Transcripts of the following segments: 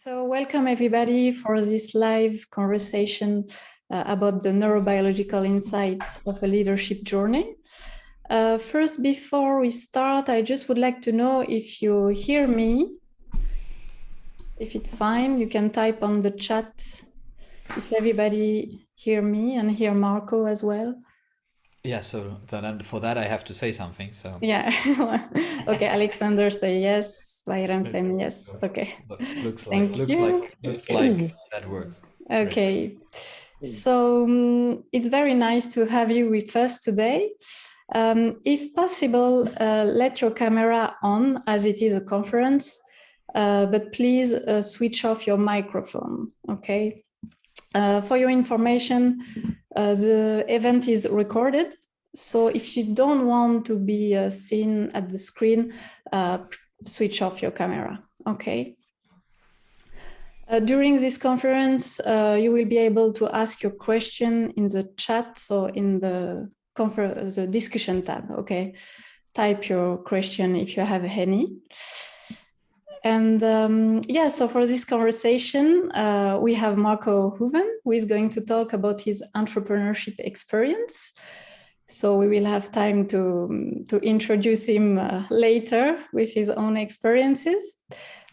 So welcome everybody for this live conversation about the neurobiological insights of a leadership journey. First, before we start, I just would like to know if you hear me. If it's fine, you can type on the chat if everybody hear me and hear Marco as well. Yeah, so then for that I have to say something. So yeah, okay. Alexander say yes. Bayram say yes. Okay. looks Thank like you. that works. Great. Okay. So it's very nice to have you with us today. If possible, let your camera on as it is a conference, but please switch off your microphone, okay? For your information, the event is recorded. So if you don't want to be seen at the screen, switch off your camera, okay? During this conference, you will be able to ask your question in the chat, so in the discussion tab, okay? Type your question if you have any. And yeah, so for this conversation, we have Marco Hoeven, who is going to talk about his entrepreneurship experience. So we will have time to introduce him later with his own experiences.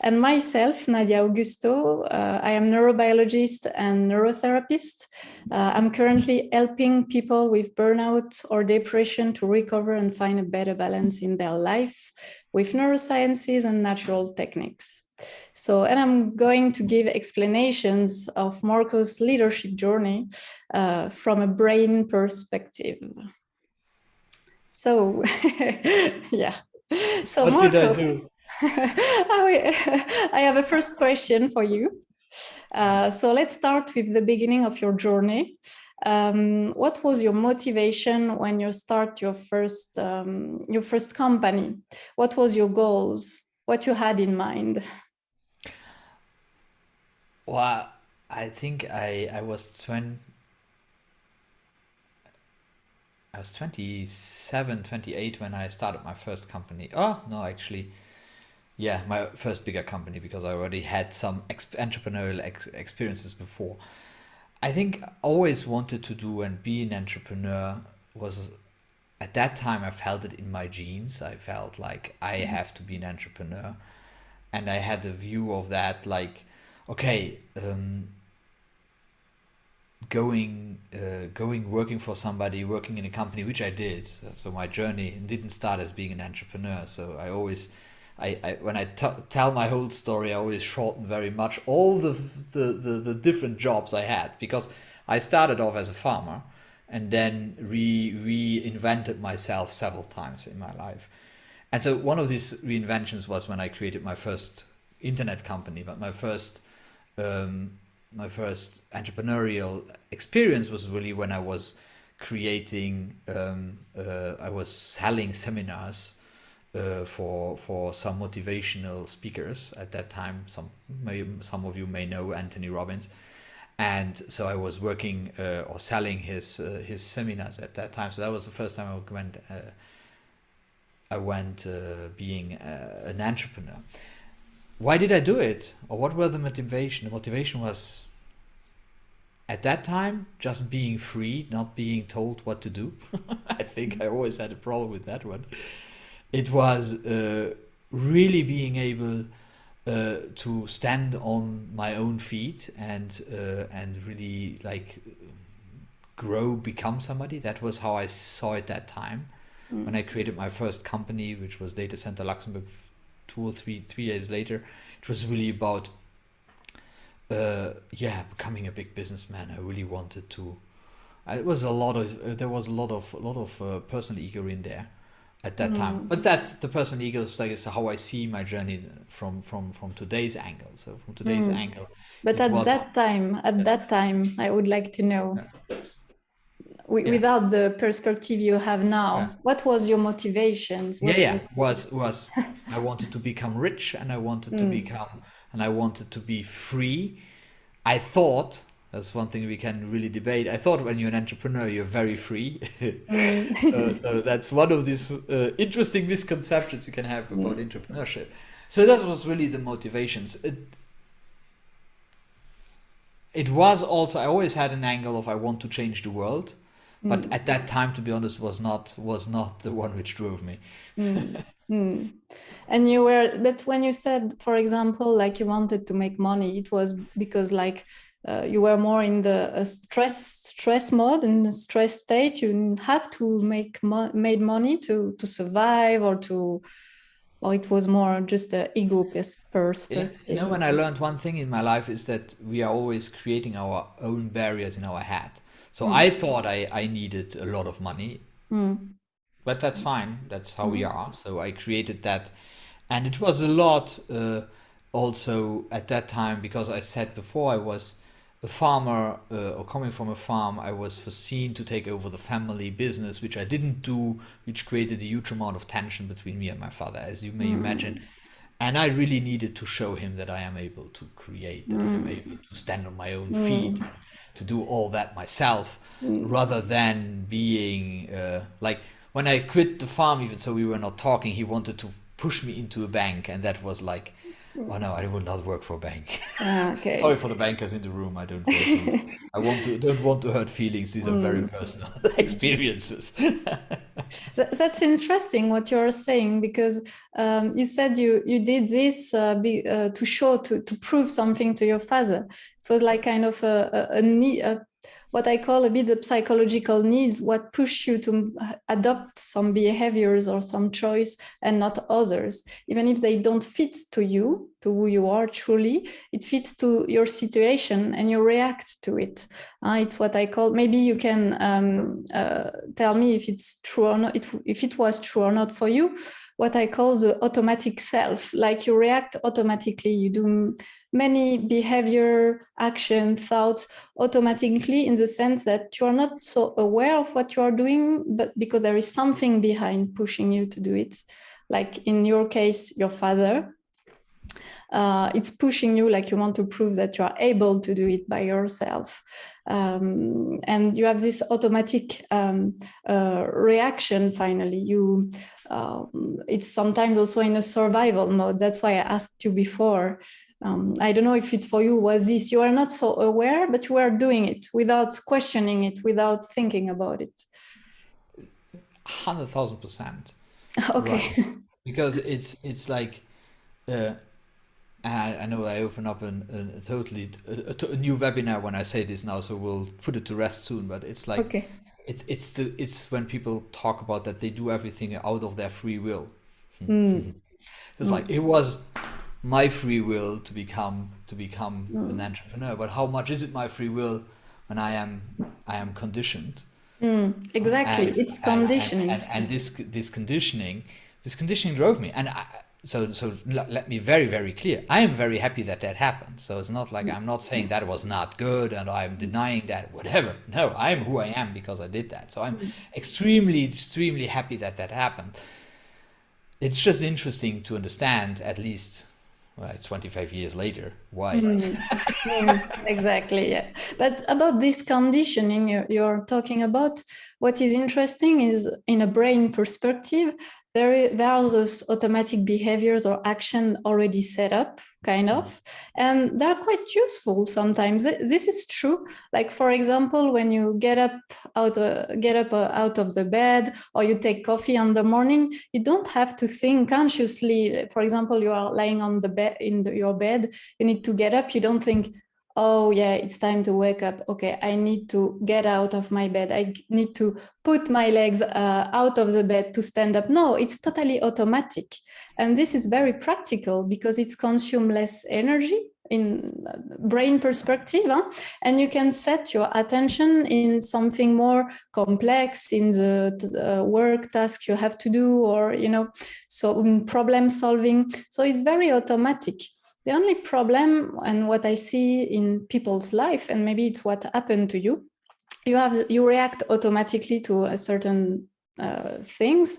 And myself, Nadia Augusto, I am neurobiologist and neurotherapist. I'm currently helping people with burnout or depression to recover and find a better balance in their life with neurosciences and natural techniques. So, and I'm going to give explanations of Marco's leadership journey from a brain perspective. So, yeah. So What Marco, did I do? I have a first question for you. So let's start with the beginning of your journey. What was your motivation when you start your first company? What was your goals? What you had in mind? Well, I think I was 27, 28 when I started my first company. Oh, no, actually, yeah, my first bigger company, because I already had some entrepreneurial experiences before. I think I always wanted to do and be an entrepreneur. Was At that time I felt it in my genes. I felt like I have to be an entrepreneur, and I had a view of that, like, okay, going working for somebody, working in a company, which I did. So my journey didn't start as being an entrepreneur. So I always, I when I tell my whole story, I always shorten very much all the different jobs I had, because I started off as a farmer and then reinvented myself several times in my life. And so one of these reinventions was when I created my first internet company, but um, my first entrepreneurial experience was really when I was I was selling seminars for some motivational speakers at that time. Some of you may know Anthony Robbins, and so I was working or selling his seminars at that time. So that was the first time I went being an entrepreneur. Why did I do it, or what were the motivation? The motivation was, at that time, just being free, not being told what to do. I think I always had a problem with that one. It was really being able to stand on my own feet and really like grow, become somebody. That was how I saw it that time. When I created my first company, which was Data Center Luxembourg, 2 or 3 years later. It was really about becoming a big businessman. I really wanted to. It was a lot of there was a lot of personal ego in there at that time. But that's the personal ego, like, is how I see my journey from today's angle. So from today's angle, But it was that time, I would like to know, yeah. without the perspective you have now, Yeah. what was your motivations? Was I wanted to become rich, and I wanted to be free. I thought, that's one thing we can really debate. I thought when you're an entrepreneur, you're very free. So that's one of these interesting misconceptions you can have about entrepreneurship. So that was really the motivations. it was also, I always had an angle of I want to change the world, but at that time, to be honest, was not the one which drove me. Mm. Mm. And you were, but when you said, for example, like you wanted to make money, it was because like you were more in the stress mode, in the stress state. You have to made money to survive, or it was more just a ego Yeah, you know, perspective. when I learned one thing in my life is that we are always creating our own barriers in our head. So Mm. I thought I needed a lot of money, Mm. but that's fine. That's how we Mm. are. So I created that, and it was a lot also at that time because I said before I was a farmer or coming from a farm. I was foreseen to take over the family business, which I didn't do, which created a huge amount of tension between me and my father, as you may imagine. Mm. And I really needed to show him that I am able to create, that I am Mm. able to stand on my own feet, Mm. to do all that myself, Mm. rather than being like when I quit the farm, even so we were not talking, he wanted to push me into a bank, and that was like, oh no, I will not work for a bank. Ah, Sorry okay. for the bankers in the room. I don't want to. I want to. Don't want to hurt feelings. These are very Mm. personal experiences. That's interesting what you're saying, because you said you did this to show to prove something to your father. It was like kind of a need, what I call a bit the psychological needs, what push you to adopt some behaviors or some choice and not others, even if they don't fit to you, to who you are truly. It fits to your situation and you react to it. It's what I call, maybe you can tell me if it's true or not, if it was true or not for you, what I call the automatic self. Like you react automatically, you do many behavior, action, thoughts automatically, in the sense that you are not so aware of what you are doing, but because there is something behind pushing you to do it. Like in your case, your father, it's pushing you, like you want to prove that you are able to do it by yourself. And you have this automatic reaction. Finally, it's sometimes also in a survival mode. That's why I asked you before. I don't know if it for you was this, you are not so aware, but you are doing it without questioning it, without thinking about it. 100,000% right, Okay. because it's like I know I open up a totally a new webinar when I say this now, so we'll put it to rest soon. But it's like Okay. it's when people talk about that they do everything out of their free will. Mm. It's like Mm. it was my free will to become an Mm. entrepreneur, but how much is it my free will when I am conditioned? Mm. Exactly, and it's and conditioning. this conditioning drove me. And let me very clear, I am very happy that that happened. So it's not like I'm not saying that was not good and I'm denying that, whatever. No, I'm who I am because I did that. So I'm Mm. extremely happy that that happened. It's just interesting to understand, at least, well, 25 years later, why. Mm. Mm. Exactly, yeah. But about this conditioning you're talking about, what is interesting is, in a brain perspective, there are those automatic behaviors or action already set up, kind of, and they're quite useful sometimes. This is true. Like, for example, when you get up out of the bed, or you take coffee in the morning, you don't have to think consciously. For example, you are lying on the bed your bed, you need to get up. You don't think, oh yeah, it's time to wake up, okay, I need to get out of my bed, I need to put my legs out of the bed to stand up. No, it's totally automatic. And this is very practical because it's consume less energy in brain perspective, huh? And you can set your attention in something more complex, in the work task you have to do, or so in problem solving. So it's very automatic. The only problem, and what I see in people's life, and maybe it's what happened to you, you react automatically to a certain things,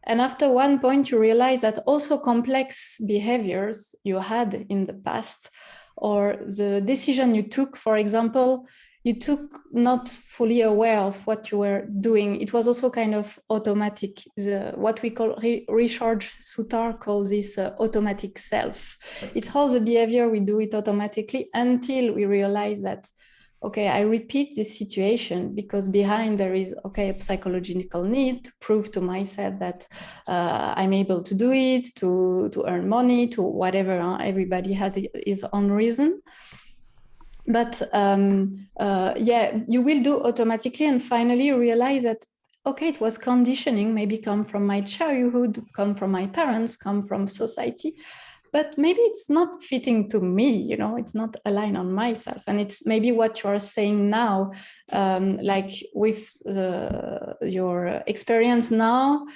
and after one point you realize that also complex behaviors you had in the past, or the decision you took, for example, you took not fully aware of what you were doing. It was also kind of automatic. What we call Richard Sutar calls this automatic self. It's all the behavior we do it automatically until we realize that, okay, I repeat this situation because behind there is, okay, a psychological need to prove to myself that I'm able to do it, to earn money, to whatever. Everybody has his own reason. But yeah, you will do automatically and finally realize that, okay, it was conditioning, maybe come from my childhood, come from my parents, come from society, but maybe it's not fitting to me, you know, it's not aligned on myself. And it's maybe what you are saying now, like with your experience now,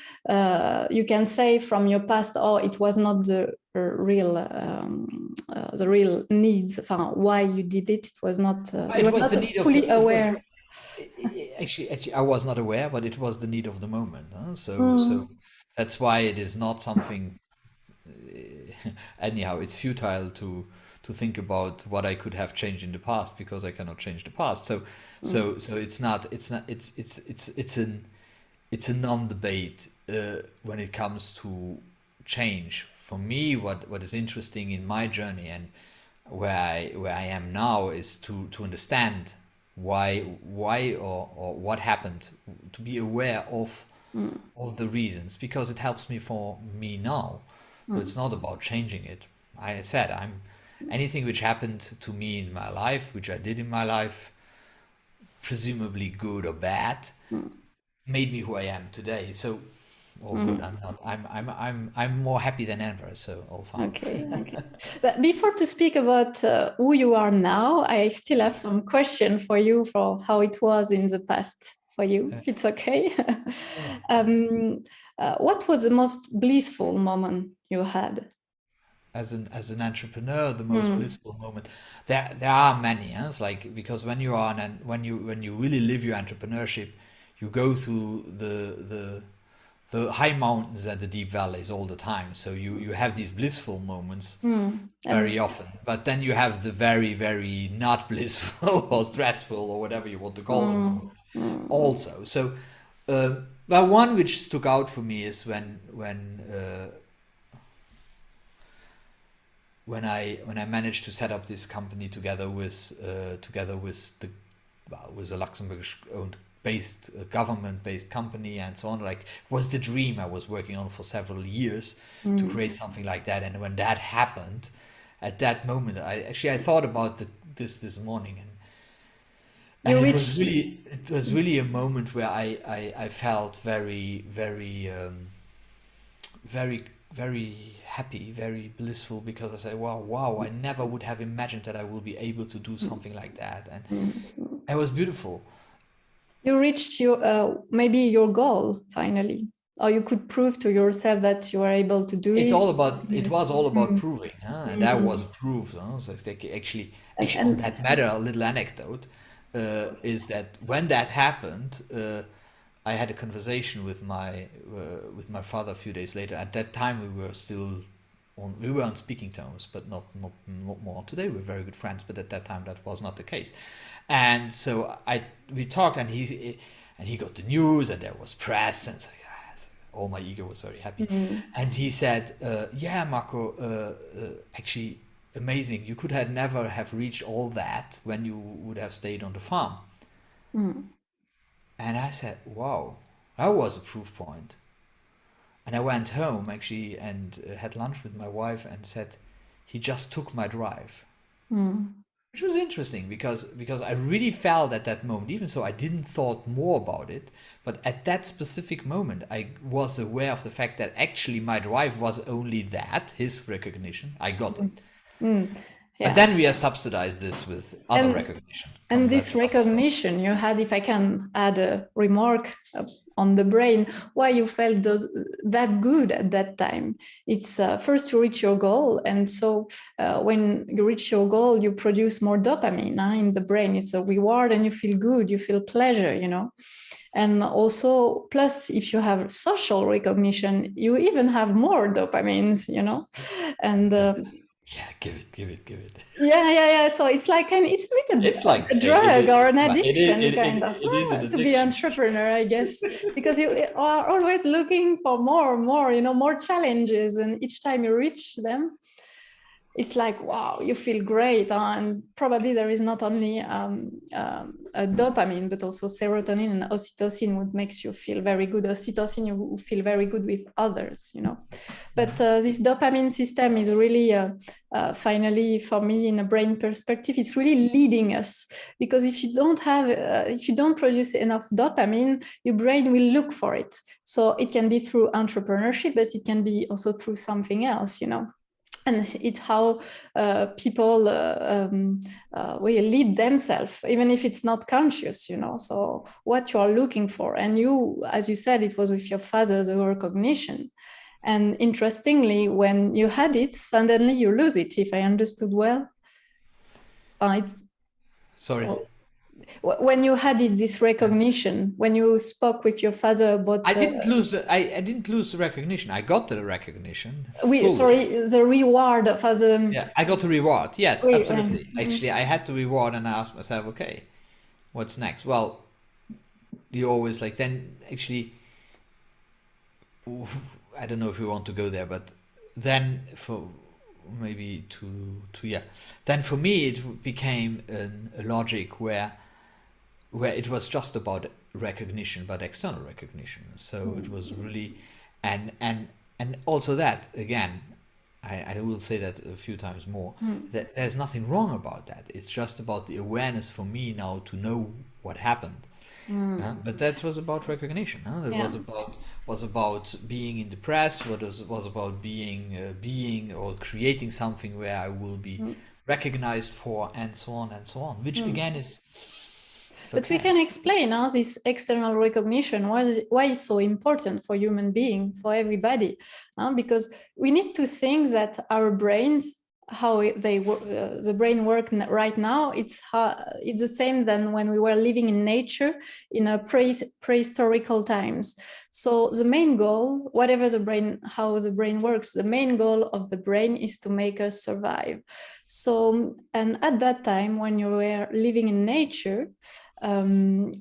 you can say from your past, oh, it was not the real needs, why you did it. It was not, you were not fully aware. Actually, I was not aware, but it was the need of the moment. Huh? So that's why it is not something. Anyhow, it's futile to think about what I could have changed in the past because I cannot change the past. So it's a non-debate when it comes to change. For me, what is interesting in my journey and where I am now is to understand why or what happened, to be aware of the reasons, because it helps me now. So it's not about changing it. I said anything which happened to me in my life, which I did in my life, presumably good or bad, made me who I am today. So all good. I'm more happy than ever. So all fine. Okay. But before to speak about who you are now, I still have some question for you for how it was in the past for you, if it's okay. What was the most blissful moment you had? As an entrepreneur, the most blissful moment. There are many. Huh? It's like, because when you are when you really live your entrepreneurship, you go through the high mountains and the deep valleys all the time. So you have these blissful moments very often, but then you have the very, very not blissful or stressful or whatever you want to call them moments also. So, but one which stuck out for me is when I managed to set up this company together with a Luxembourg owned based government based company and so on. Like, was the dream I was working on for several years to create something like that. And when that happened, at that moment, I thought about this morning, and it was really a moment where I felt very, very very happy, very blissful, because I said, wow, I never would have imagined that I will be able to do something like that. And it was beautiful. You reached your maybe your goal finally, or you could prove to yourself that you are able to do it. It was all about proving, huh? And that was proof. Huh? So actually, on that matter, a little anecdote is that when that happened, I had a conversation with my father a few days later. At that time, we were on speaking terms, but not more. Today we're very good friends, but at that time that was not the case. And so we talked, and he got the news, and there was press, and so, all my ego was very happy. And he said, "Yeah, Marco, actually amazing. You could have never have reached all that when you would have stayed on the farm." And I said, wow, that was a proof point. And I went home actually and had lunch with my wife and said, he just took my drive. Which was interesting because I really felt at that moment, even so I didn't thought more about it, but at that specific moment I was aware of the fact that actually my drive was only that, his recognition. I got it. Yeah. But then we have subsidized this with other recognition. And this recognition you had, if I can add a remark on the brain, why you felt that good at that time. It's first to reach your goal. And so when you reach your goal, you produce more dopamine in the brain. It's a reward and you feel good, you feel pleasure, you know. And also, plus, if you have social recognition, you even have more dopamines, you know. And Yeah, give it. Yeah. So it's like it's a bit It's like a drug or an addiction, kind of, it is an to be addiction. entrepreneur, I guess, because you are always looking for more, more challenges, and each time you reach them, it's like, wow, you feel great. And probably there is not only a dopamine, but also serotonin and oxytocin, what makes you feel very good. Oxytocin, you feel very good with others. But this dopamine system is really, finally, for me, in a brain perspective, it's really leading us. Because if you don't produce enough dopamine, your brain will look for it. So it can be through entrepreneurship, but it can be also through something else. And it's how people will lead themselves, even if it's not conscious. So what you are looking for, and you, as you said, it was with your father, the recognition. And interestingly, when you had it, suddenly you lose it, if I understood well. It's Sorry. when you had it, this Yeah. recognition, when you spoke with your father about I didn't lose the recognition. I got the recognition sorry, fully. the reward of as Yeah, I got the reward. Yes, absolutely. mm, Actually, I had the reward and I asked myself, okay, what's next? Well, you always like then actually I don't know if we want to go there, but then for maybe to yeah, then for me it became a logic where it was just about recognition, but external recognition. So it was really, and also that again, I will say that a few times more. That there's nothing wrong about that. It's just about the awareness for me now to know what happened. But that was about recognition. That yeah. was about being in the press. What was about being or creating something where I will be recognized for, and so on and so on. Which again is it's But we okay. can explain how this external recognition, why it's so important for human being, for everybody, because we need to think that our brains, how the brain work right now, it's the same than when we were living in nature in a prehistorical times. So the main goal, whatever how the brain works, the main goal of the brain is to make us survive. So, and at that time, when you were living in nature,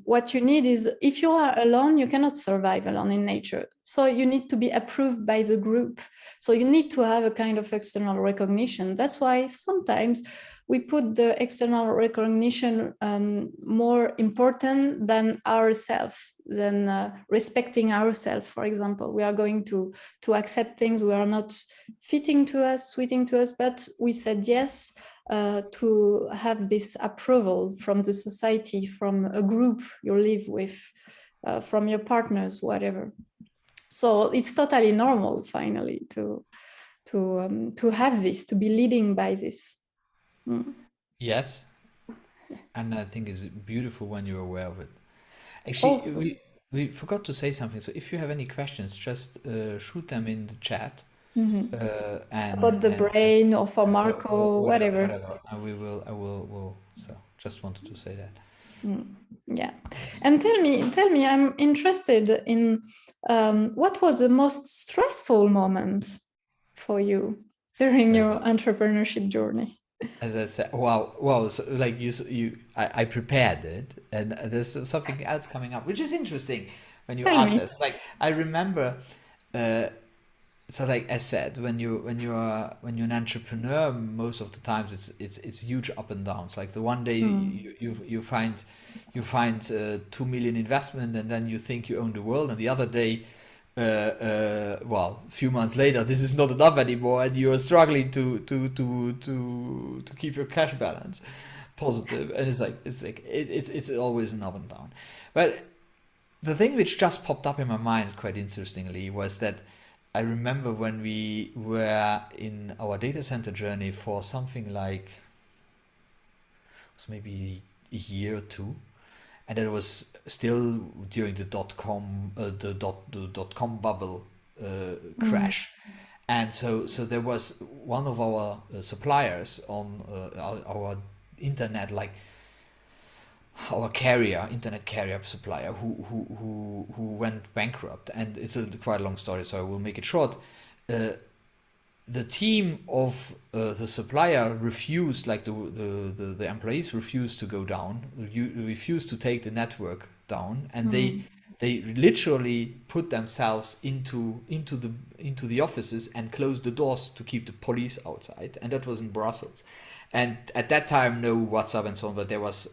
what you need is, if you are alone, you cannot survive alone in nature. So you need to be approved by the group. So you need to have a kind of external recognition. That's why sometimes we put the external recognition more important than ourselves, than respecting ourselves. For example, we are going to accept things we are not fitting to us, suiting to us, but we said yes to have this approval from the society, from a group you live with, from your partners, whatever. So it's totally normal, finally, to have this, to be leading by this. Yes, and I think it's beautiful when you're aware of it. Actually, Also, we forgot to say something. So if you have any questions, just shoot them in the chat, about the and brain, or for Marco, whatever, whatever. whatever. And we will, I will. So just wanted to say that. Yeah. And tell me, I'm interested in what was the most stressful moment for you during As your entrepreneurship journey? as I said, wow. So like I prepared it, and there's something else coming up, which is interesting when you Tell ask me. that. Like I remember, uh, so like I said, when you're an entrepreneur, most of the times it's huge up and downs. Like the one day you find 2 million investment, and then you think you own the world, and the other day, well, a few months later, this is not enough anymore, and you are struggling to keep your cash balance positive, and it's always an up and down. But the thing which just popped up in my mind quite interestingly was that I remember when we were in our data center journey for something like it was maybe a year or two, and it was still during the dot com bubble Mm, crash. And so there was one of our suppliers on our internet, like our internet carrier supplier, who went bankrupt. And it's a quite long story, so I will make it short. the team of the supplier refused, like the employees refused to go down, you refused to take the network down, and they literally put themselves into the offices and closed the doors to keep the police outside, and that was in Brussels. And at that time, no WhatsApp and so on, but there was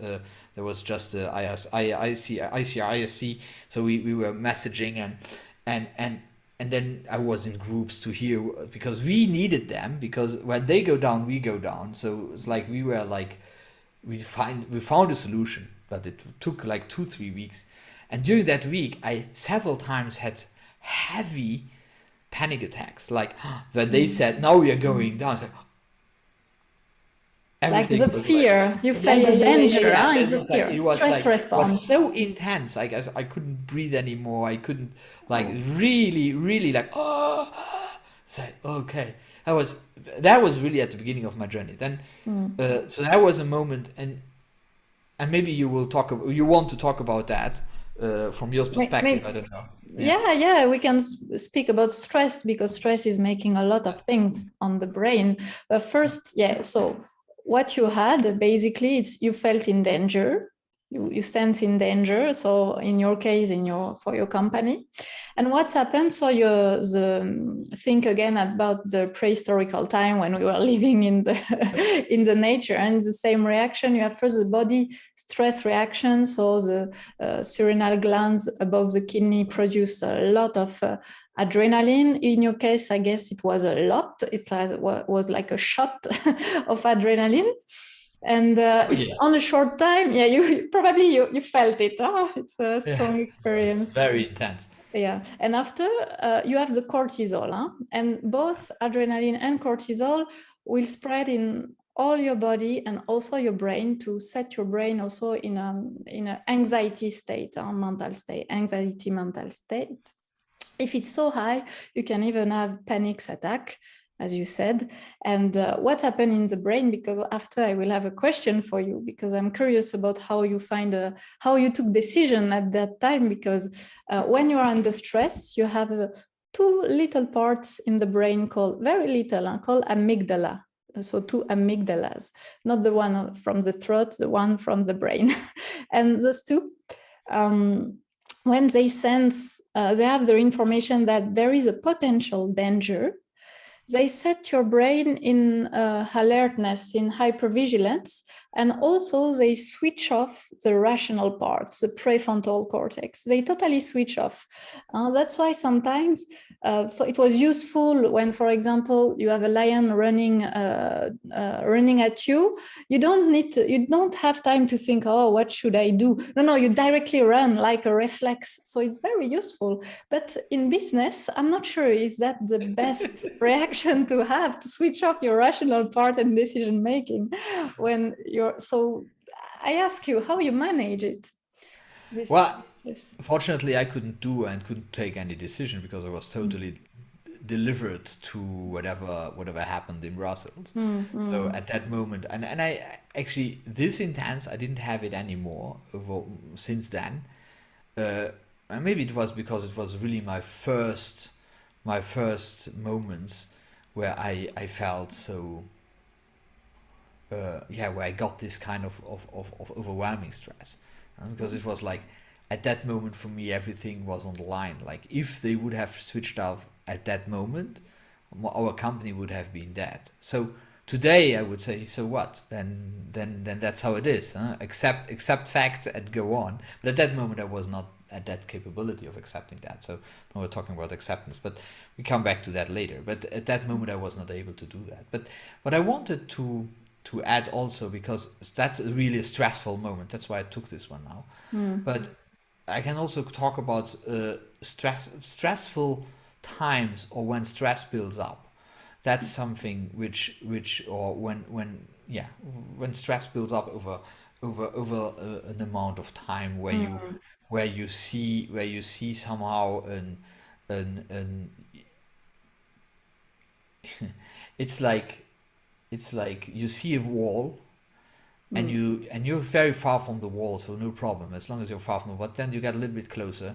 just ICRISC, so we were messaging and and and then I was in groups to hear, because we needed them, because when they go down, we go down. So it's like we were like we found a solution, but it took like 2-3 weeks. And during that week, I several times had heavy panic attacks, like when they said, "Now we are going down." It's like like everything the was like, fear, you felt the danger, yeah. huh? It It's the was like fear, stress it was response. so intense. I guess I couldn't breathe anymore. I couldn't, like, Oh. really like, oh. It's like, okay, that was really at the beginning of my journey. Then so that was a moment, and maybe you you want to talk about that from your perspective. I don't know. Yeah, we can speak about stress, because stress is making a lot of things on the brain. But first, yeah, so what you had basically is you felt in danger, you sense in danger. So in your case, for your company, and what's happened? So think again about the prehistorical time when we were living in the in the nature, and the same reaction. You have first the body stress reaction. So the surrenal glands above the kidney produce a lot of adrenaline. In your case, I guess it was a lot. Was like a shot of adrenaline. And on a short time, yeah, you probably you felt it. Oh, it's a strong experience. Very intense. Yeah, and after you have the cortisol, huh? And both adrenaline and cortisol will spread in all your body and also your brain, to set your brain also in an anxiety state, anxiety mental state. If it's so high, you can even have panic attack, as you said. And what's happened in the brain, because after I will have a question for you, because I'm curious about how you how you took decision at that time, because when you're under stress, you have two little parts in the brain called, very little, called amygdala. So two amygdalas, not the one from the throat, the one from the brain. And those two, when they sense, they have the information that there is a potential danger, they set your brain in alertness, in hypervigilance, and also they switch off the rational parts, the prefrontal cortex. They totally switch off. That's why sometimes, so it was useful when, for example, you have a lion running at you. You don't have time to think, oh, what should I do? No, you directly run like a reflex. So it's very useful. But in business, I'm not sure, is that the best reaction to have, to switch off your rational part and decision making when you're, so I ask you how you manage it. Well, fortunately, I couldn't take any decision, because I was totally delivered to whatever happened in Brussels. So at that moment, and I actually, this intense, I didn't have it anymore since then. And maybe it was because it was really my first moments where I felt so, where I got this kind of overwhelming stress. Because it was like, at that moment for me, everything was on the line. Like, if they would have switched off at that moment, our company would have been dead. So today I would say, so what? Then that's how it is. Huh? Accept facts and go on. But at that moment I was not at that capability of accepting that. So now we're talking about acceptance, but we come back to that later. But at that moment I was not able to do that. But what I wanted to add also, because that's really a stressful moment, that's why I took this one now. But I can also talk about stressful times, or when stress builds up. That's something which or when stress builds up over an amount of time, where you see somehow an it's like you see a wall, and you're very far from the wall, so no problem, as long as you're far from the wall. But then you get a little bit closer,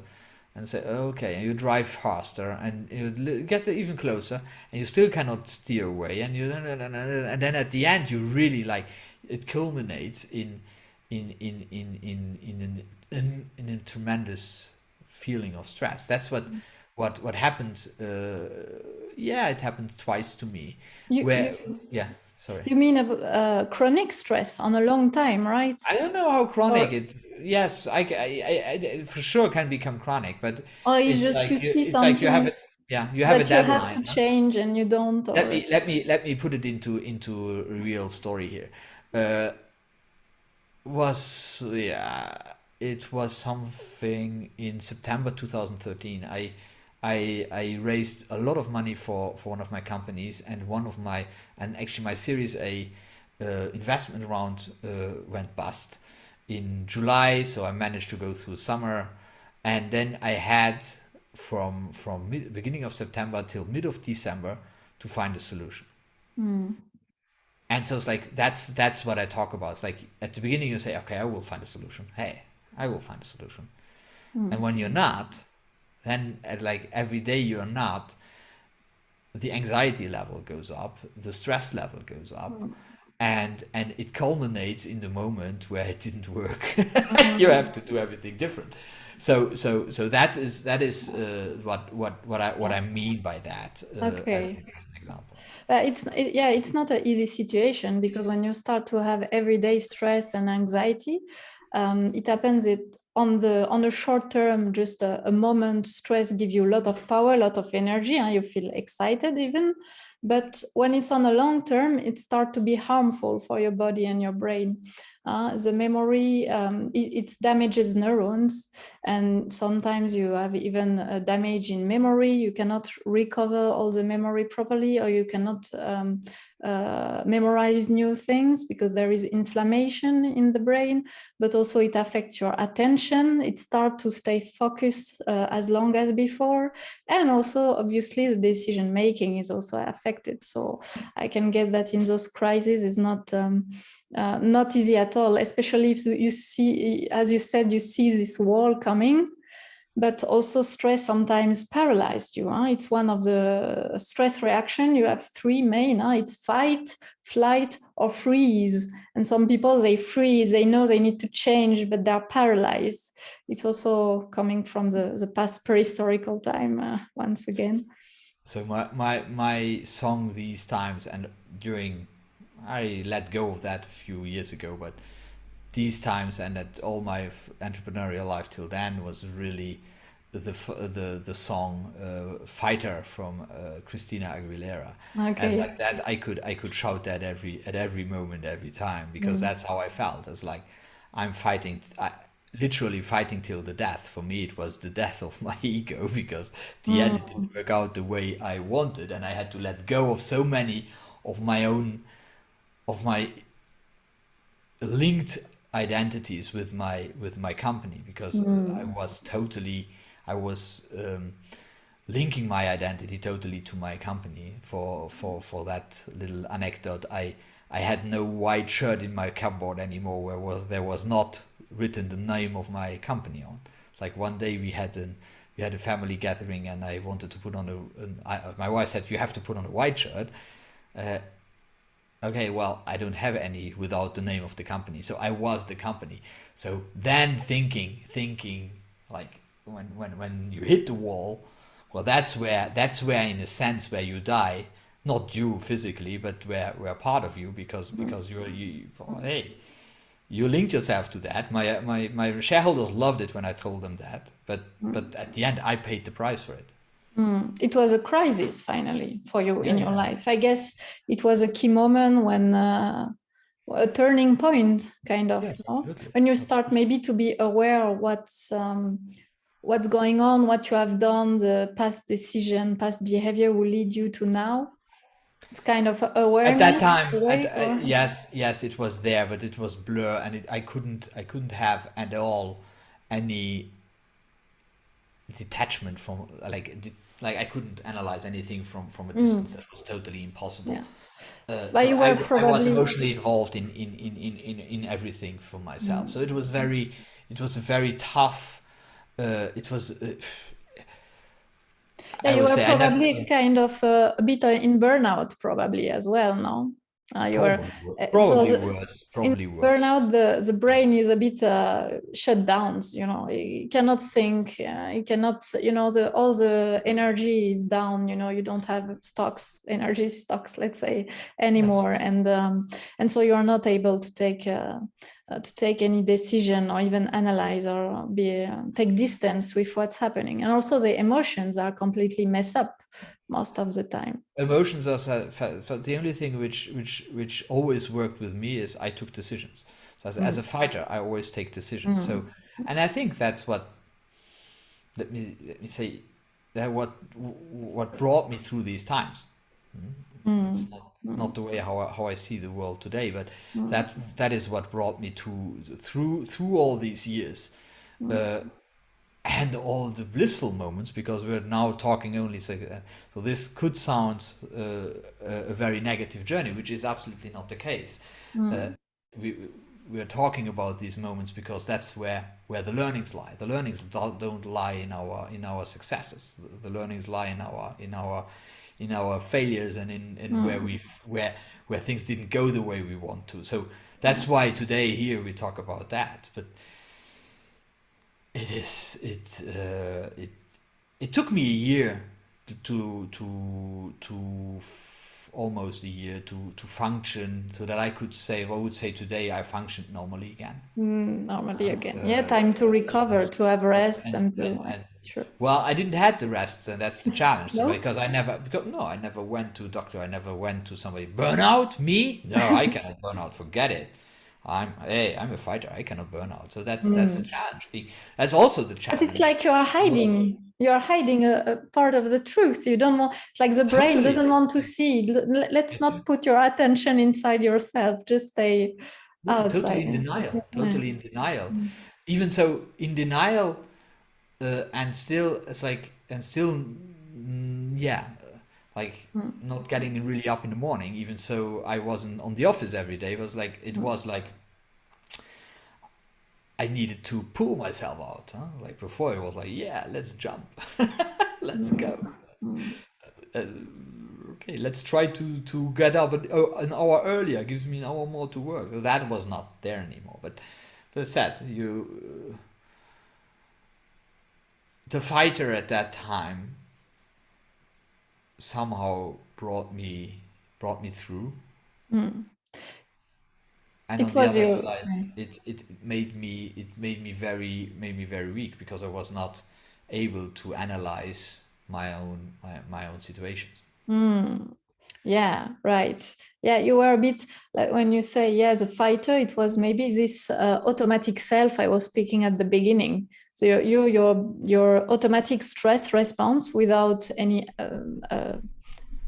and say, okay, and you drive faster and you get even closer, and you still cannot steer away, and and then at the end you really like it culminates in a tremendous feeling of stress. That's what happened. Yeah, it happened twice to me. You Where you yeah, sorry. you mean a chronic stress on a long time, right? I don't know how chronic Or it. Yes, for sure can become chronic, but or it's just you see it's like you have something it. Yeah, you have a that you have deadline. to Huh? change and you don't, or Let me put it into a real story here. Uh, was yeah, it was something in September 2013. I raised a lot of money for one of my companies, and actually my Series A investment round went bust in July. So I managed to go through summer, and then I had from beginning of September till mid of December to find a solution. mm, And so it's like that's what I talk about. It's like at the beginning you say, okay, I will find a solution. Hey, I will find a solution. And mm, when you're not, then at like every day you're not, the anxiety level goes up, the stress level goes up, mm, and it culminates in the moment where it didn't work. You mm. have to do everything different. So that is what Yeah. I mean by that as Okay. an example. Yeah, it's not an easy situation because when you start to have everyday stress and anxiety, it happens on the short term, just a moment stress give you a lot of power, a lot of energy, and you feel excited even. But when it's on a long term, it starts to be harmful for your body and your brain. The memory, it damages neurons, and sometimes you have even a damage in memory. You cannot recover all the memory properly, or you cannot memorize new things because there is inflammation in the brain. But also it affects your attention. It starts to stay focused as long as before, and also obviously the decision making is also affected. So I can get that in those crises is not easy at all, especially if you see, as you said, you see this wall coming, but also stress sometimes paralyzed you. It's one of the stress reaction. You have three main. It's fight, flight, or freeze. And some people, they freeze, they know they need to change, but they're paralyzed. It's also coming from the past prehistorical time, once again. So my song these times and during I let go of that a few years ago, but these times and at all my entrepreneurial life till then was really the song "Fighter" from Christina Aguilera. As Okay. like that, I could shout that at every moment, every time, because that's how I felt. It's like I'm fighting. Literally fighting till the death. For me, it was the death of my ego because at the end it Mm, didn't work out the way I wanted, and I had to let go of so many of my own of my linked identities with my company because mm, I was linking my identity totally to my company. For that little anecdote, I had no white shirt in my cupboard anymore where there was not written the name of my company on. Like one day we had a family gathering, and I wanted to put on my wife said you have to put on a white shirt. uh, okay, well, I don't have any without the name of the company. So I was the company. So then thinking like when you hit the wall, well, that's where in a sense where you die, not you physically, but where part of you because well, hey, you linked yourself to that. My shareholders loved it when I told them that, but mm. at the end I paid the price for it. It was a crisis finally for you Yeah, in your yeah. life. I guess it was a key moment when a turning point, kind of, Yes, no? absolutely. When you start Absolutely. maybe to be aware of what's going on, what you have done, the past decision, past behavior will lead you to now. It's kind of At that awareness, time, awake, or yes, it was there, but it was blur, and I couldn't have at all any detachment from like I couldn't analyze anything from a distance. mm, That was totally impossible. yeah. But So you I were I was probably emotionally involved in everything for myself. So mm, it was a very tough It was Yeah, I you would were say I never, probably kind of a bit in burnout, probably as well, no? You were so in probably worse. burnout, the brain is a bit shut down. You know, it cannot think. It cannot. You know, the all the energy is down. You know, you don't have stocks, energy stocks, let's say, Yes. anymore, and so you are not able to take any decision or even analyze or take distance with what's happening. And also the emotions are completely messed up most of the time. Emotions are the only thing which always worked with me is I took decisions. So as a fighter, I always take decisions. So, Mm. and I think that's what, let me say, that what brought me through these times. It's Mm. not the way how I see the world today, but Mm. that is what brought me to through all these years. Mm. Uh, and all the blissful moments, because we're now talking only so this could sound a very negative journey, which is absolutely not the case. uh, Mm. we we're talking about these moments because that's where the learnings lie. The learnings don't lie in our successes. The learnings lie in our failures, and in where Mm. we where things didn't go the way we want to. So that's why today here we talk about that. But it took me a year almost a year to function, so that I could say, I would say today I functioned normally again. Normally again. Yeah, time to recover, to have rest, and to And sure. well, I didn't have the rest, and that's the challenge. No. Because I never went to a doctor. I never went to somebody. Burnout? Me? No, I cannot burn out. Forget it. I'm a fighter. I cannot burn out. So that's the Mm. challenge. That's also the But it's challenge. like you are hiding. You are hiding a part of the truth. You don't want. It's like the brain Totally. doesn't want to see. Let's not put your attention inside yourself. Just stay Yeah, totally outside. in denial. Yeah. Totally in denial. Mm. Even so, in denial, and still, yeah, like Mm. not getting really up in the morning. Even so, I wasn't on the office every day. It Mm. was like I needed to pull myself out. Huh? Like before, it was like, yeah, let's jump, let's Mm. go. Mm. Uh, okay, let's try to get up an hour earlier. Gives me an hour more to work. So that was not there anymore. But as I said, the fighter at that time somehow brought me through. Mm. And on It the was other you. side, it made me very weak, because I was not able to analyze my own situations. Mm. Yeah, right. Yeah, you were a bit like when you say, yeah, as a fighter, it was maybe this automatic self I was speaking at the beginning. So your automatic stress response without any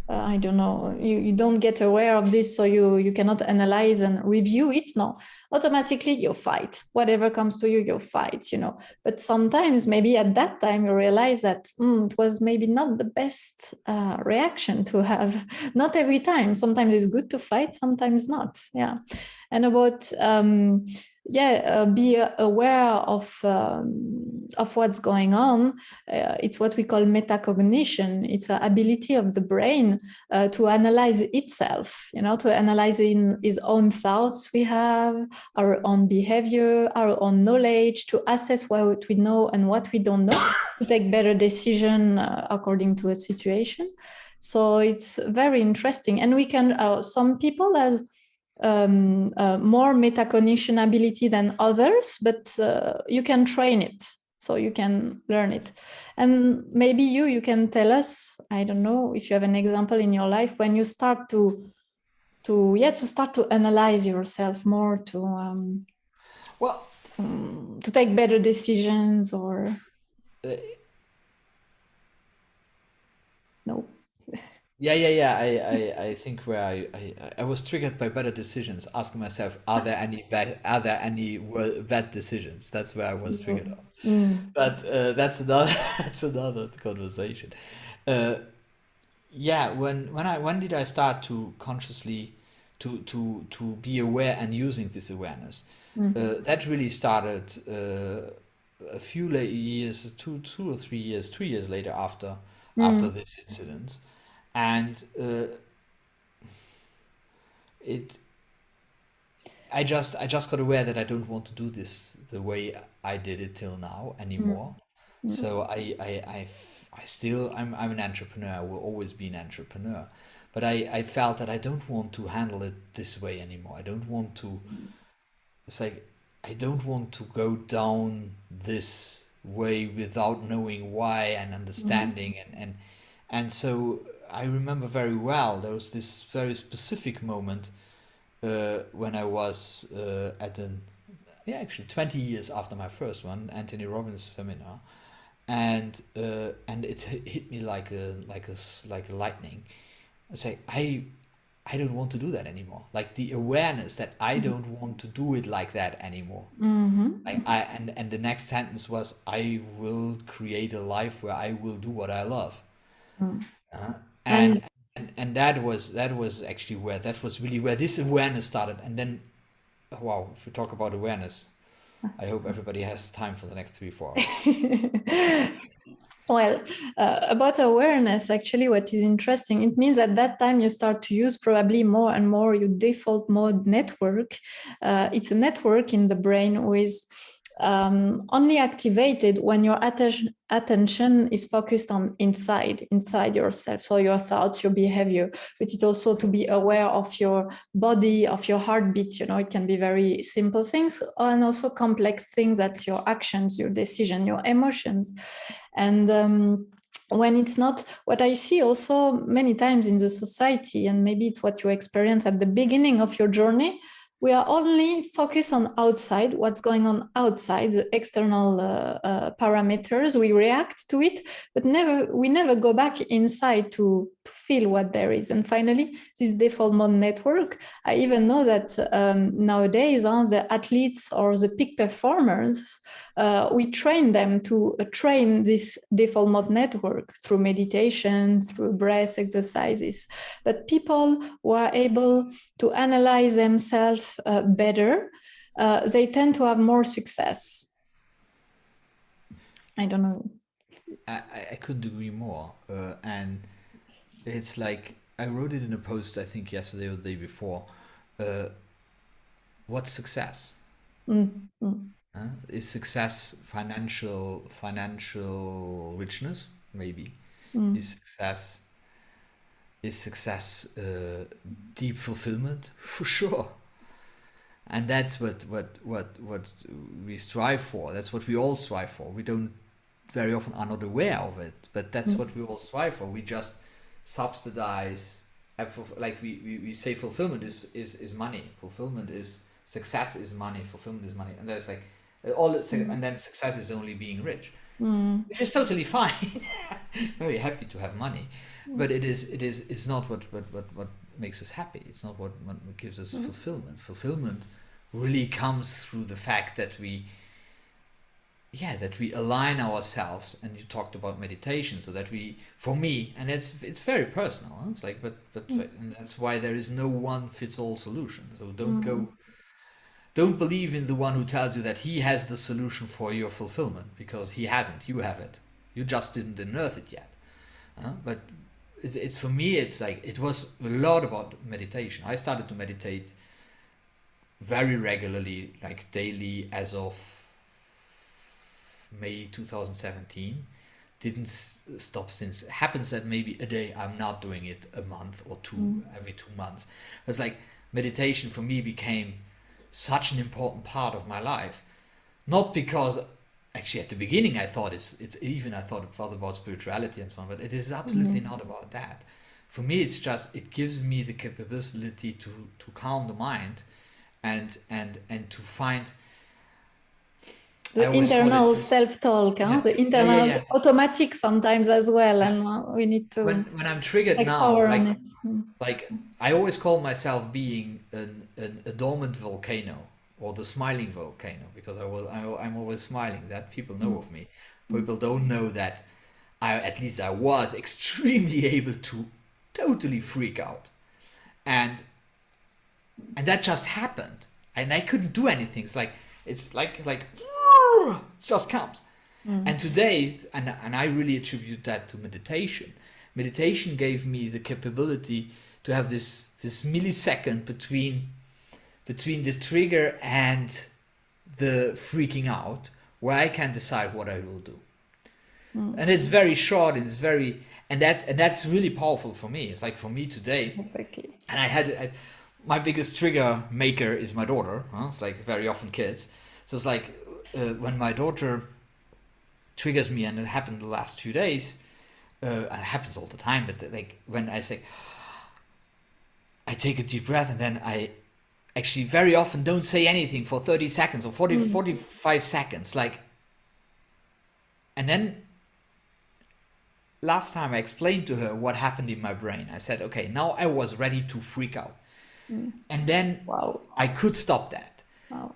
I don't know, you don't get aware of this, so you cannot analyze and review it. No, automatically you fight. Whatever comes to you, you fight, you know. But sometimes maybe at that time you realize that it was maybe not the best reaction to have. Not every time. Sometimes it's good to fight, sometimes not. Yeah. And about be aware of what's going on. It's what we call metacognition. It's an ability of the brain to analyze itself, you know, to analyze in his own thoughts we have, our own behavior, our own knowledge, to assess what we know and what we don't know, to take better decision according to a situation. So it's very interesting. And we can, some people as more metacognition ability than others, but you can train it, so you can learn it. And maybe you can tell us, I don't know if you have an example in your life when you start to start to analyze yourself more, Well, to take better decisions, or uh, no. yeah. I think where I was triggered by better decisions, asking myself, are there any bad decisions? That's where I was triggered on. Mm. But that's another that's another conversation. Uh, yeah, when did I start to consciously to be aware and using this awareness? Mm. That really started a few years, 2 or 3 years, 2 years later after Mm. this incident, and it I just got aware that I don't want to do this the way I did it till now Mm. anymore. Mm. So I still I'm an entrepreneur. I will always be an entrepreneur, but I felt that I don't want to handle it this way anymore. I don't want to. It's like I don't want to go down this way without knowing why and Mm. understanding and so I remember very well there was this very specific moment when I was at an yeah actually 20 years after my first one Anthony Robbins seminar and it hit me like a lightning. I say I don't want to do that anymore. Like the awareness that I don't want to do it like that anymore. Mhm. Like I and the next sentence was I will create a life where I will do what I love. Mm. Uh, And and that was actually where that was really where this awareness started. And then wow, if we talk about awareness, I hope everybody has time for the next 3 4 hours. well, about awareness, actually, what is interesting, it means at that time you start to use probably more and more your default mode network. It's a network in the brain with only activated when your attention is focused on inside yourself, so your thoughts, your behavior, but it's also to be aware of your body, of your heartbeat. It can be very simple things and also complex things, that your actions, your decision, your emotions. And when it's not, what I see also many times in the society, and maybe it's what you experience at the beginning of your journey, we are only focused on outside, what's going on outside, the external parameters. We react to it, but we never go back inside to feel what there is. And finally, this default mode network, I even know that nowadays, the athletes or the peak performers, we train them to train this default mode network through meditation, through breath exercises. But people who are able to analyze themselves better, they tend to have more success. I don't know. I couldn't agree more. And it's like I wrote it in a post I think yesterday or the day before. Uh, what's success? Mm, mm, Is success financial richness? Maybe. mm, Is success deep fulfillment? For sure. And that's what we strive for. That's what we all strive for. We don't very often are not aware of it, but that's mm, what we all strive for. We just subsidize, like we say fulfillment is money. Fulfillment is success is money. Fulfillment is money, and there's like mm, and then success is only being rich, mm, which is totally fine. Very happy to have money, but it's not what makes us happy. It's not what gives us mm, fulfillment. Fulfillment really comes through the fact that we align ourselves. And you talked about meditation, so that we, for me, and it's very personal, huh? It's like but mm, and that's why there is no one fits all solution. So mm, don't believe in the one who tells you that he has the solution for your fulfillment, because he hasn't. You have it. You just didn't unearth it yet. But it's for me, it's like it was a lot about meditation. I started to meditate very regularly, like daily, as of May 2017. Didn't stop since. It happens that maybe a day I'm not doing it, a month or two, mm, every 2 months. It's like meditation for me became such an important part of my life. Not because actually at the beginning I thought it's even I thought it was about spirituality and so on, but it is absolutely mm. not about that. For me, it's just it gives me the capability to calm the mind and to find. I The always call it internal this. self-talk, Yes, the yeah, yeah, internal yeah. automatic sometimes as well, Yeah. and we need to When I'm triggered take now, power on it. Mm. like I always call myself being a dormant volcano, or the smiling volcano, because I'm always smiling. That people know Mm. of me. Mm. People don't know that at least I was extremely able to totally freak out, and and that just happened, and I couldn't do anything. It's like it just comes. And today, and I really attribute that to meditation. Meditation gave me the capability to have this millisecond between the trigger and the freaking out, where I can decide what I will do. And it's very short, and it's very, and that's really powerful for me. It's like for me today, Exactly. and my biggest trigger maker is my daughter. It's like very often kids. So it's like when my daughter triggers me, and it happened the last few days. It happens all the time, but like when I say, I take a deep breath, and then I actually very often don't say anything for 30 seconds or 45 seconds, like, and then last time I explained to her what happened in my brain. I said, okay, now I was ready to freak out. And then I could stop that.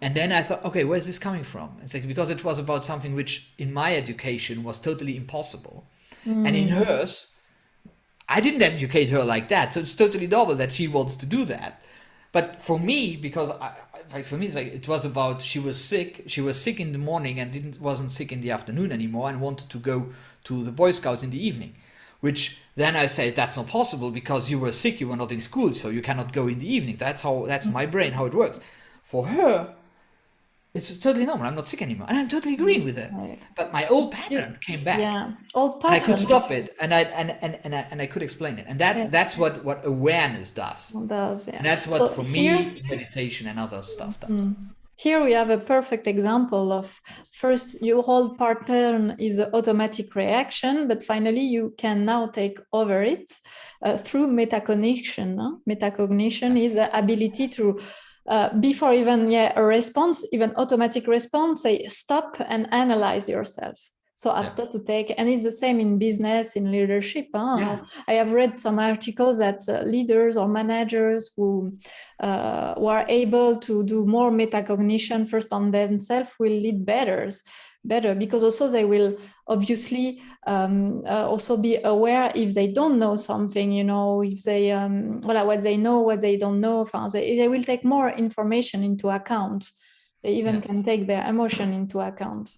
And then I thought, okay, where's this coming from? It's like, because it was about something which in my education was totally impossible. And in hers, I didn't educate her like that. So it's totally normal that she wants to do that. But for me, because for me, it's like, it was about, she was sick in the morning and wasn't sick in the afternoon anymore, and wanted to go to the Boy Scouts in the evening, which then I say, that's not possible because you were sick, you were not in school, so you cannot go in the evening. That's my brain, how it works. For her, it's totally normal. I'm not sick anymore, and I'm totally agreeing with her. But my old pattern came back. Yeah, old pattern. And I could stop it, and I could explain it, and that's what awareness does. And that's what for me meditation and other stuff does. Here we have a perfect example of, first, your whole pattern is an automatic reaction, but finally you can now take over it through metacognition. Metacognition is the ability to, before even a response, even automatic response, say stop and analyze yourself. So after to take, and it's the same in business, in leadership. I have read some articles that leaders or managers who are able to do more metacognition first on themselves will lead better, because also they will obviously also be aware if they don't know something, if they, what they know, what they don't know, they will take more information into account. They even can take their emotion into account.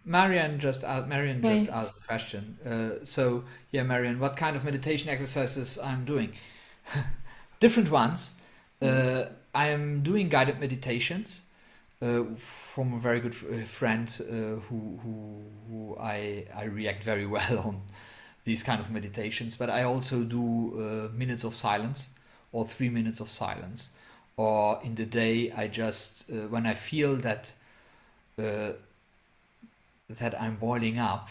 Marianne just asked a question. Marianne, what kind of meditation exercises I'm doing? Different ones. I am doing guided meditations from a very good friend who I react very well on these kind of meditations. But I also do minutes of silence, or 3 minutes of silence. Or in the day, I just when I feel that I'm boiling up,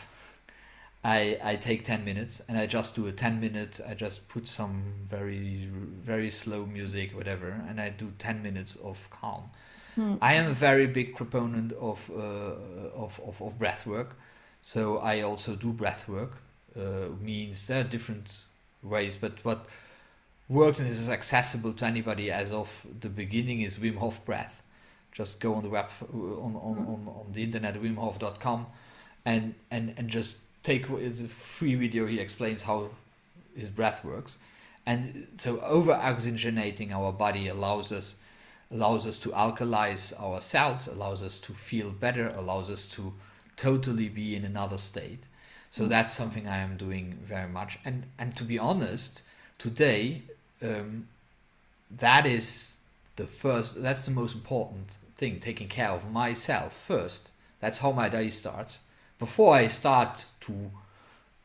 I take 10 minutes and I just do a 10-minute, I just put some very, very slow music, whatever, and I do 10 minutes of calm. I am a very big proponent of breath work. So I also do breath work. Means there are different ways, but what works and is accessible to anybody as of the beginning is Wim Hof breath. Just go on the web on the internet, wimhof.com, and just it's a free video. He explains how his breath works, and so over oxygenating our body allows us to alkalize our cells, allows us to feel better, allows us to totally be in another state. So that's something I am doing very much, and to be honest, today that's the most important thing, taking care of myself first. That's how my day starts. Before I start to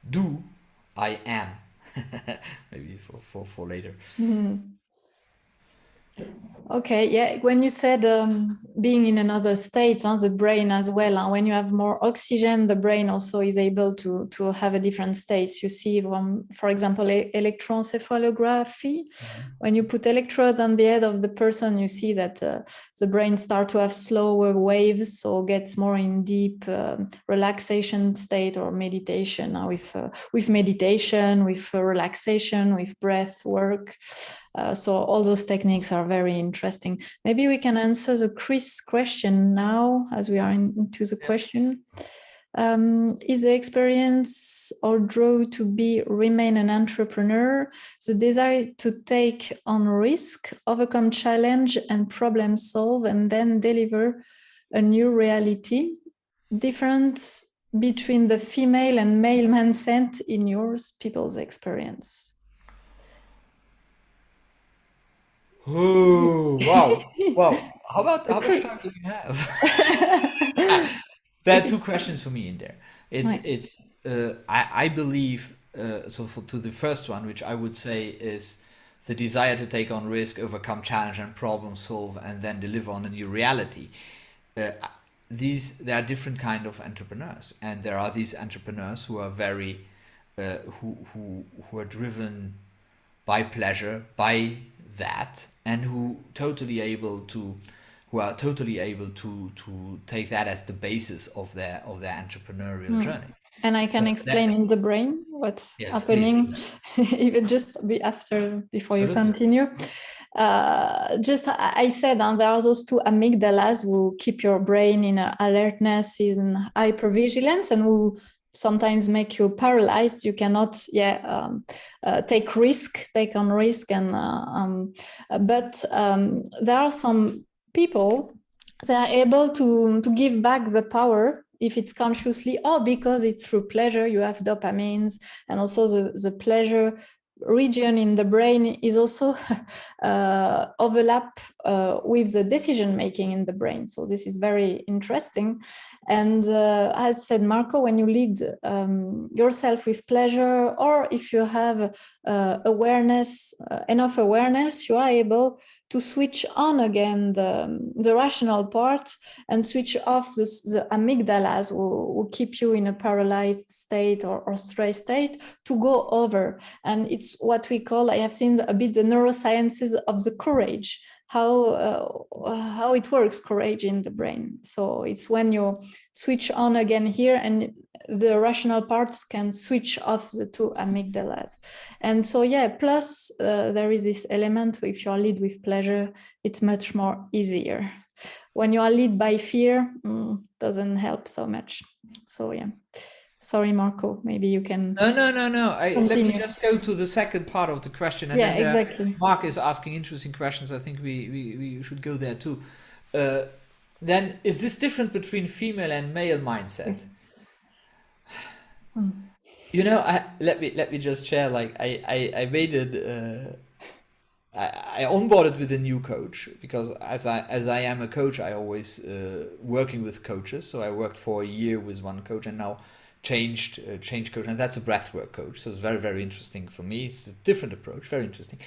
do, I am. Maybe for later. Okay, yeah. When you said being in another state, the brain as well. When you have more oxygen, the brain also is able to have a different states. You see, for example, electroencephalography. When you put electrodes on the head of the person, you see that the brain starts to have slower waves, so gets more in deep relaxation state or meditation. With meditation, with relaxation, with breath work. So all those techniques are very interesting. Maybe we can answer the Chris question now, as we are into the question. Is the experience or draw to remain an entrepreneur, the desire to take on risk, overcome challenge and problem solve, and then deliver a new reality, difference between the female and male mindset in your people's experience? Oh, wow. Well, how much time do we have? There are two questions for me in there. I believe, to the first one, which I would say is the desire to take on risk, overcome challenge and problem solve, and then deliver on a new reality. Uh, there are different kind of entrepreneurs, and there are these entrepreneurs who are very, who are driven by pleasure, by that, and who are totally able to take that as the basis of their entrepreneurial journey. And I can explain in the brain what's happening, even just before you continue. Just I said there are those two amygdalas who keep your brain in alertness, in hypervigilance, and who sometimes make you paralyzed. You cannot take on risk, and but there are some people that are able to give back the power, if it's consciously or because it's through pleasure. You have dopamines, and also the pleasure region in the brain is also overlap with the decision making in the brain. So this is very interesting. And as said Marco, when you lead yourself with pleasure, or if you have enough awareness, you are able to switch on again the rational part and switch off the amygdalas who keep you in a paralyzed state or stress state, to go over. And it's what we call, I have seen a bit the neurosciences of the courage, how it works, courage in the brain. So it's when you switch on again here, and the rational parts can switch off the two amygdalas. And so plus there is this element, if you are led with pleasure, it's much more easier. When you are led by fear, doesn't help so much. So sorry Marco, maybe you can no let me just go to the second part of the question, and then exactly. Mark is asking interesting questions. I think we should go there too. Then is this different between female and male mindset? Let me just share, like I made it I onboarded with a new coach, because as I am a coach, I always working with coaches. So I worked for a year with one coach, and now changed coach, and that's a breathwork coach. So it's very, very interesting for me. It's a different approach, very interesting.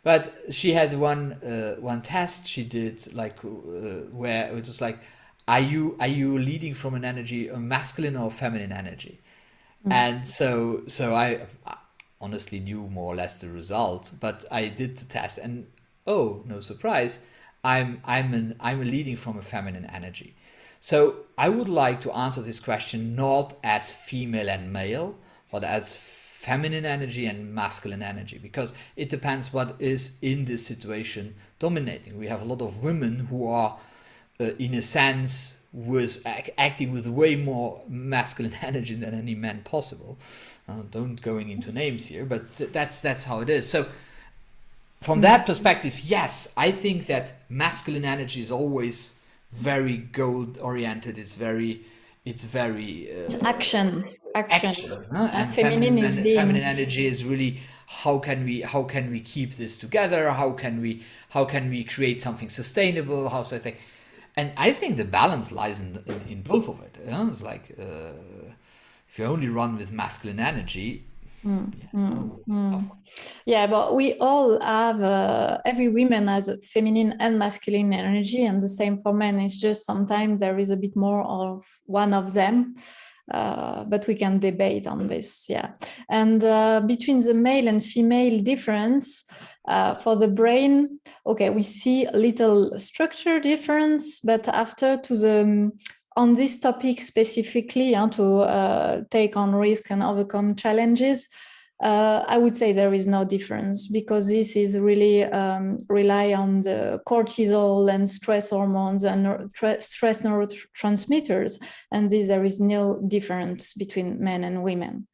But she had one test she did, like where it was like, are you leading from an energy, a masculine or feminine energy? And so I honestly knew more or less the result, but I did the test, and oh, no surprise, I'm leading from a feminine energy. So I would like to answer this question not as female and male, but as feminine energy and masculine energy, because it depends what is in this situation dominating. We have a lot of women who are, in a sense, acting with way more masculine energy than any man possible. Don't going into names here, but that's how it is. So from that perspective, yes, I think that masculine energy is always very goal oriented. It's action. And feminine energy is really, how can we keep this together? How can we create something sustainable? How so I think. And I think the balance lies in both of it. It's like, if you only run with masculine energy, but we all have, every woman has a feminine and masculine energy, and the same for men. It's just sometimes there is a bit more of one of them. But we can debate on this, And between the male and female difference, for the brain, we see a little structure difference, but after on this topic specifically, to take on risk and overcome challenges, I would say there is no difference, because this is really rely on the cortisol and stress hormones and stress neurotransmitters, and there is no difference between men and women.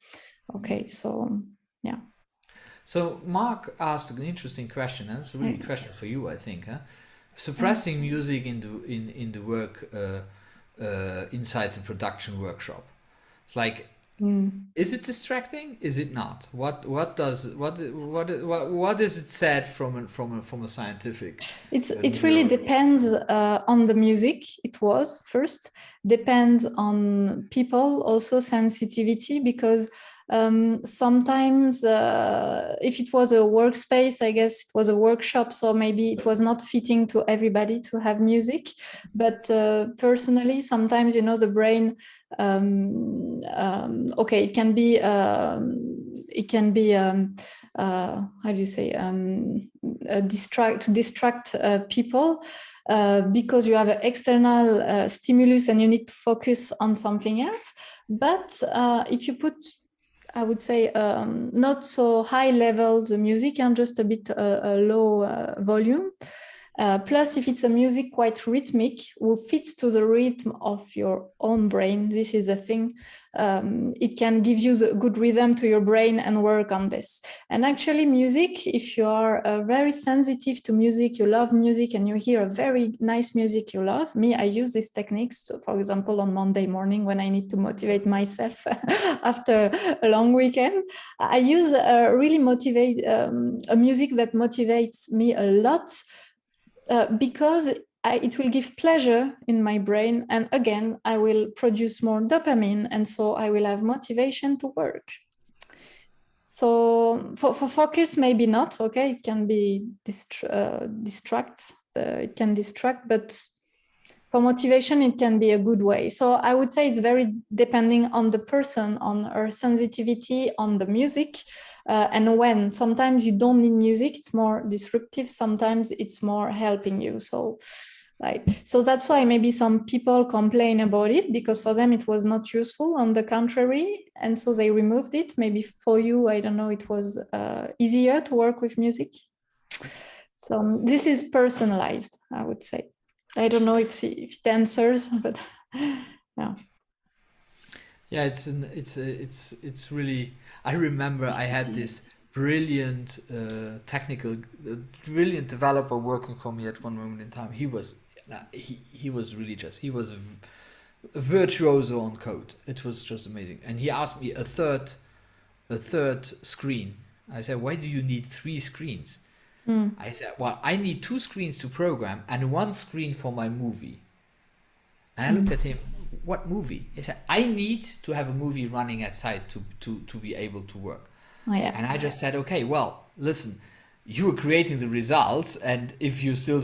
So Mark asked an interesting question, and it's really a question for you, I think. suppressing music in the work inside the production workshop. It's like, is it distracting? Is it not? What is it said from a scientific? It really depends on the music. It was first depends on people, also sensitivity, because sometimes if it was a workspace, I guess it was a workshop, so maybe it was not fitting to everybody to have music. But personally, sometimes, you know, the brain, okay, it can be how do you say, distract people because you have an external stimulus and you need to focus on something else. But if you put, I would say, not so high level the music and just a bit a low volume. Plus, if it's a music quite rhythmic, who fits to the rhythm of your own brain, this is a thing. It can give you the good rhythm to your brain and work on this. And actually, music, if you are very sensitive to music, you love music, and you hear a very nice music you love. Me, I use these techniques. So, for example, on Monday morning when I need to motivate myself after a long weekend, I use a music that motivates me a lot. Because it will give pleasure in my brain, and again I will produce more dopamine, and so I will have motivation to work. So for focus, maybe not. Okay, it can be distract. It can distract, but for motivation, it can be a good way. So I would say it's very depending on the person, on her sensitivity, on the music. And when sometimes you don't need music, it's more disruptive. Sometimes it's more helping you. So, so that's why maybe some people complain about it, because for them it was not useful. On the contrary, and so they removed it. Maybe for you, I don't know, it was easier to work with music. So this is personalized, I would say. I don't know if it answers, but yeah. Yeah, it's really. I remember I had this brilliant brilliant developer working for me at one moment in time. He was really just, he was a virtuoso on code. It was just amazing. And he asked me a third screen. I said, why do you need 3 screens? I said, well, I need 2 screens to program and 1 screen for my movie. And I looked at him, what movie? He said, I need to have a movie running at site to be able to work. Oh, yeah. And I just said, okay, well, listen, you are creating the results, and if you still,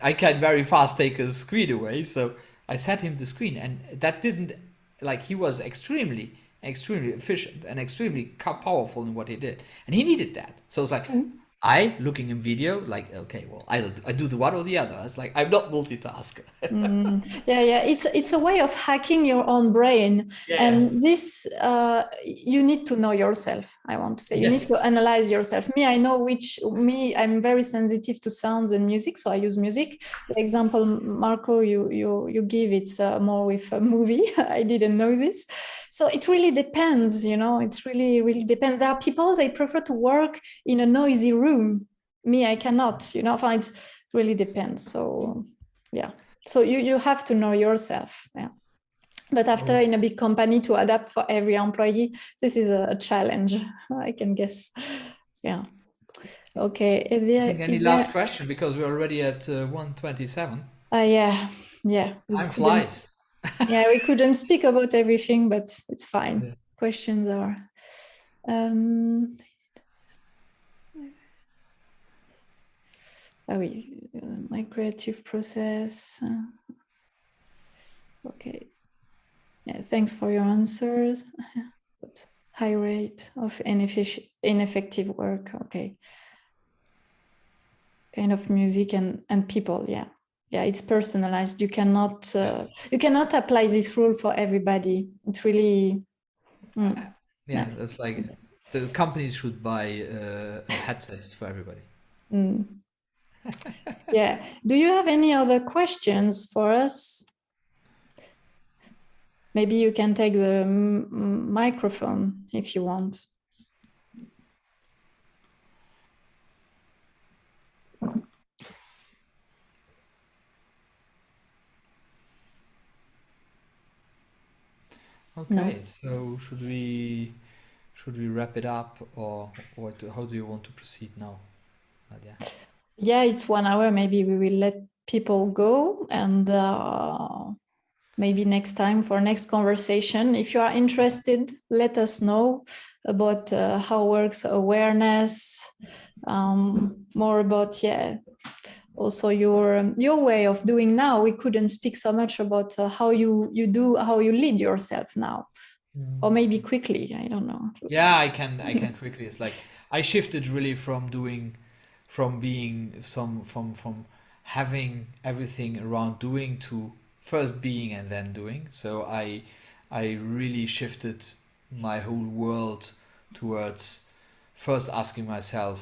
I can very fast take a screen away. So I set him the screen, and that didn't, like, he was extremely efficient and extremely powerful in what he did. And he needed that. So it's like, I looking in video, like, okay, well, I do the one or the other. It's like, I'm not multitasker. Yeah. It's a way of hacking your own brain. Yeah. And this, you need to know yourself, I want to say. You need to analyze yourself. I'm very sensitive to sounds and music, so I use music. The example, Marco, you give, it's more with a movie. I didn't know this. So it really depends, you know, it really depends. There are people, they prefer to work in a noisy room. Me, I cannot, you know, it really depends. So, yeah. So you have to know yourself. Yeah. But after, in a big company, to adapt for every employee, this is a challenge, I can guess. Yeah. Okay. Any last question? Because we're already at 1:27. Yeah. Time flies. Yeah, we couldn't speak about everything, but it's fine. Yeah. Questions are. My creative process. Okay. Yeah, thanks for your answers. But high rate of ineffective work. Okay. Kind of music and people. Yeah. Yeah, it's personalized. You cannot apply this rule for everybody. It's really. That's like the companies should buy headsets for everybody. Yeah. Do you have any other questions for us? Maybe you can take the microphone if you want. Okay, No. so should we wrap it up, or how do you want to proceed now, Nadia? Yeah, it's 1 hour. Maybe we will let people go, and maybe next time for next conversation. If you are interested, let us know about how works awareness, more about also your way of doing now. We couldn't speak so much about how you lead yourself now, or maybe quickly. I don't know. Yeah, I can quickly. It's like I shifted really from being from having everything around doing to first being and then doing. So I really shifted my whole world towards first asking myself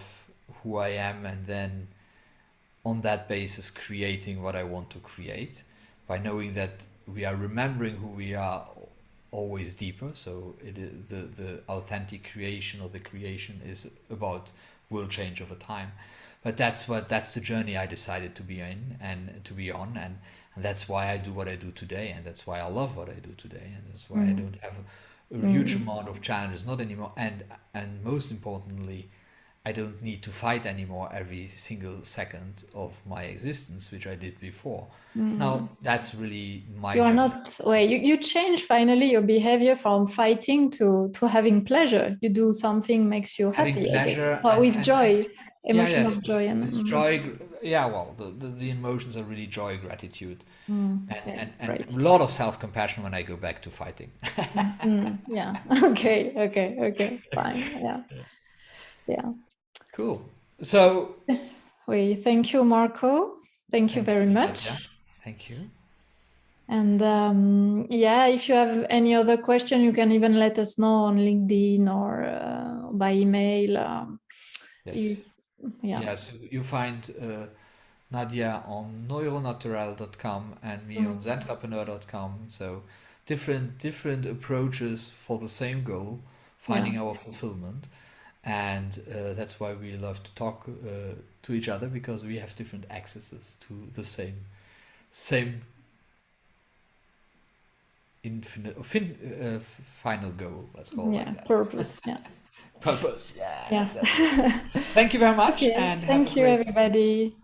who I am, and then on that basis creating what I want to create, by knowing that we are remembering who we are always deeper. So the authentic creation, or the creation, is about will change over time. But that's the journey I decided to be in and to be on, and that's why I do what I do today, and that's why I love what I do today, and that's why I don't have a huge amount of challenges, not anymore, and most importantly, I don't need to fight anymore every single second of my existence, which I did before. Now, that's really my You are journey. not well, you change finally your behavior from fighting to having pleasure. You do something makes you Having happy again, pleasure or with and joy, yeah, emotion yes, of joy, it's and joy. Yeah, well, the emotions are really joy, gratitude, and, yeah, and, and great. a lot of self-compassion when I go back to fighting. Yeah. Okay. Fine. Yeah. Yeah. Cool. So, We thank you, Marco. Thank you thank very you, much. Nadia. Thank you. And yeah, if you have any other question, you can even let us know on LinkedIn or by email. Yes. You, yeah. Yes, you find Nadia on neuronatural.com and me on zentrepreneur.com. So different approaches for the same goal, Yeah. finding our fulfillment, and that's why we love to talk to each other, because we have different accesses to the same infinite final goal. Let's call it like Yeah. that. Purpose. Yeah. Purpose. Yes, Yeah. that's it. Thank you very much, Okay. and have a Thank you, great everybody.